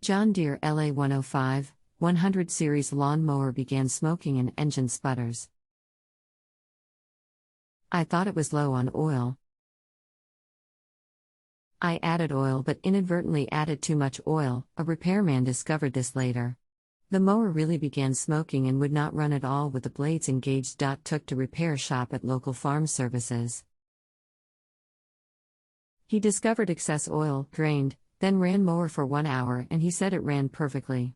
John Deere LA 105, 100 series lawn mower began smoking and engine sputters. I thought it was low on oil. I added oil but inadvertently added too much oil. A repairman discovered this later. The mower really began smoking and would not run at all with the blades engaged.took to repair shop at local farm services. He discovered excess oil, drained, then ran mower for 1 hour and he said it ran perfectly.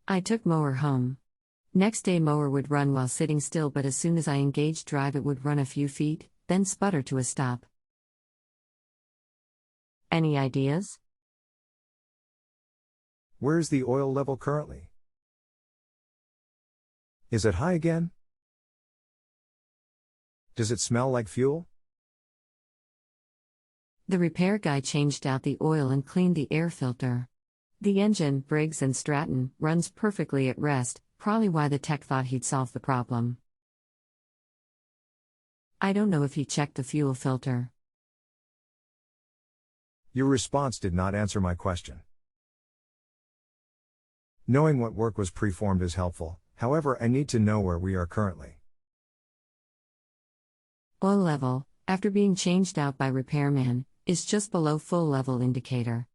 I took mower home. Next day mower would run while sitting still, but as soon as I engaged drive it would run a few feet, then sputter to a stop. Any ideas? Where is the oil level currently? Is it high again? Does it smell like fuel? The repair guy changed out the oil and cleaned the air filter. The engine, Briggs & Stratton, runs perfectly at rest, probably why the tech thought he'd solve the problem. I don't know if he checked the fuel filter. Your response did not answer my question. Knowing what work was preformed is helpful, however, I need to know where we are currently. Oil level, after being changed out by repairman, is just below full level indicator.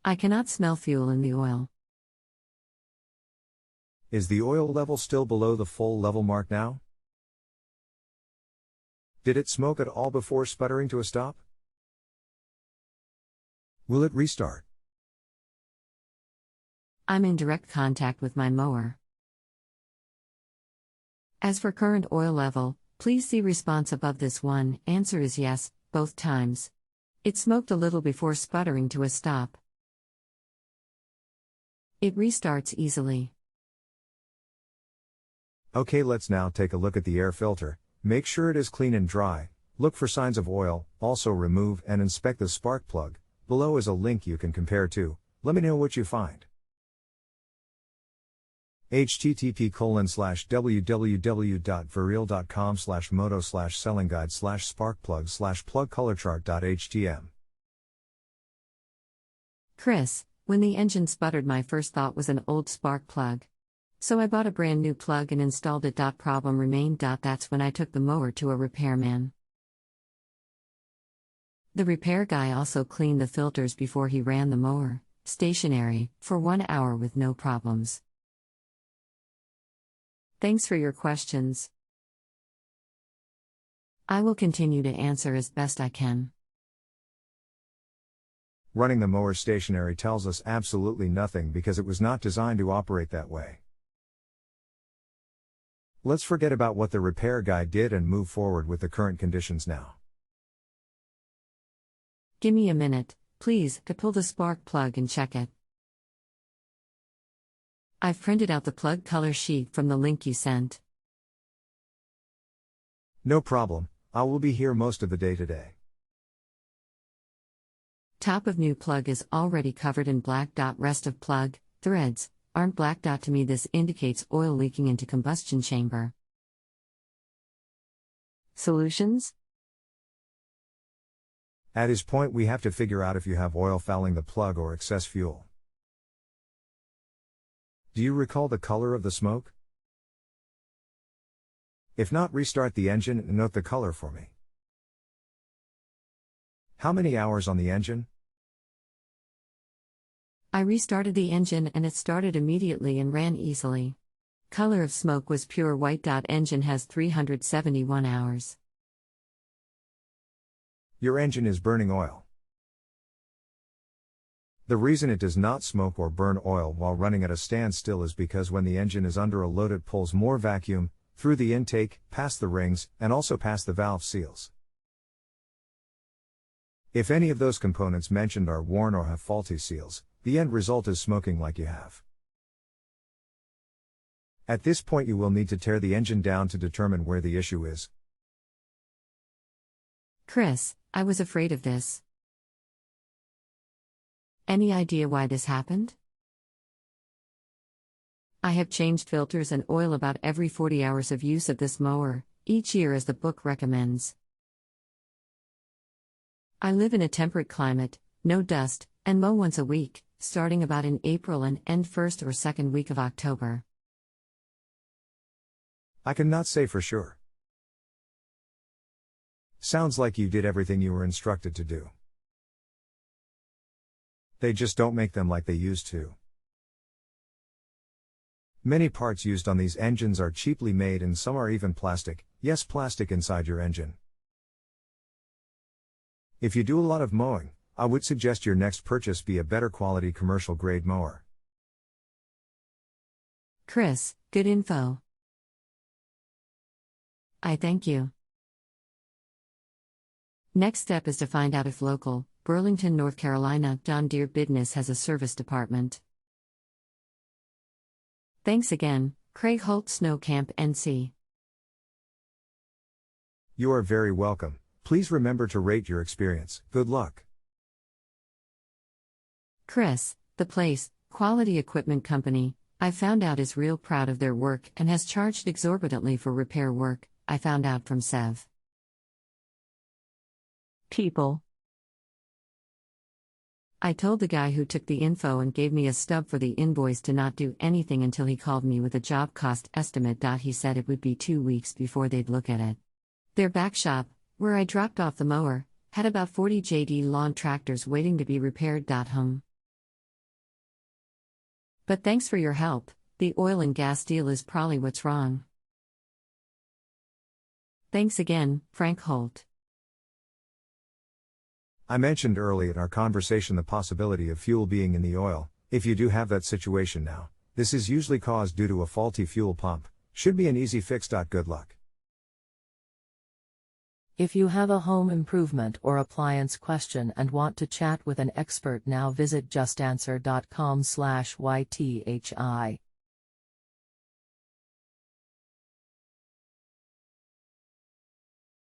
I cannot smell fuel in the oil. Is the oil level still below the full level mark now? Did it smoke at all before sputtering to a stop? Will it restart? I'm in direct contact with my mower. As for current oil level, please see response above this one. Answer is yes, both times. It smoked a little before sputtering to a stop. It restarts easily. Okay, let's now take a look at the air filter. Make sure it is clean and dry. Look for signs of oil. Also remove and inspect the spark plug. Below is a link you can compare to. Let me know what you find. http://www.varil.com/moto/selling guide/sparkplug/plug-color-chart.htm. Chris, when the engine sputtered, my first thought was an old spark plug. So I bought a brand new plug and installed it. Problem remained. That's when I took the mower to a repairman. The repair guy also cleaned the filters before he ran the mower, stationary, for 1 hour with no problems. Thanks for your questions. I will continue to answer as best I can. Running the mower stationary tells us absolutely nothing because it was not designed to operate that way. Let's forget about what the repair guy did and move forward with the current conditions now. Give me a minute, please, to pull the spark plug and check it. I've printed out the plug color sheet from the link you sent. No problem, I will be here most of the day today. Top of new plug is already covered in black. Rest of plug, threads, aren't black. To me this indicates oil leaking into combustion chamber. Solutions? At his point we have to figure out if you have oil fouling the plug or excess fuel. Do you recall the color of the smoke? If not, restart the engine and note the color for me. How many hours on the engine? I restarted the engine and it started immediately and ran easily. Color of smoke was pure white. Engine has 371 hours. Your engine is burning oil. The reason it does not smoke or burn oil while running at a standstill is because when the engine is under a load it pulls more vacuum, through the intake, past the rings, and also past the valve seals. If any of those components mentioned are worn or have faulty seals, the end result is smoking like you have. At this point you will need to tear the engine down to determine where the issue is. Chris, I was afraid of this. Any idea why this happened? I have changed filters and oil about every 40 hours of use of this mower, each year as the book recommends. I live in a temperate climate, no dust, and mow once a week, starting about in April and end first or second week of October. I cannot say for sure. Sounds like you did everything you were instructed to do. They just don't make them like they used to. Many parts used on these engines are cheaply made and some are even plastic, yes, plastic inside your engine. If you do a lot of mowing, I would suggest your next purchase be a better quality commercial grade mower. Chris, good info. I thank you. Next step is to find out if local, Burlington, North Carolina, John Deere business has a service department. Thanks again, Craig Holt, Snow Camp, NC. You are very welcome. Please remember to rate your experience. Good luck. Chris, the place, Quality Equipment Company, I found out is real proud of their work and has charged exorbitantly for repair work, I found out from Sev. People. I told the guy who took the info and gave me a stub for the invoice to not do anything until he called me with a job cost estimate. He said it would be 2 weeks before they'd look at it. Their back shop, where I dropped off the mower, had about 40 JD lawn tractors waiting to be repaired. Home. But thanks for your help, the oil and gas deal is probably what's wrong. Thanks again, Frank Holt. I mentioned early in our conversation the possibility of fuel being in the oil. If you do have that situation now, this is usually caused due to a faulty fuel pump. Should be an easy fix. Good luck. If you have a home improvement or appliance question and want to chat with an expert now, visit JustAnswer.com/YTHI.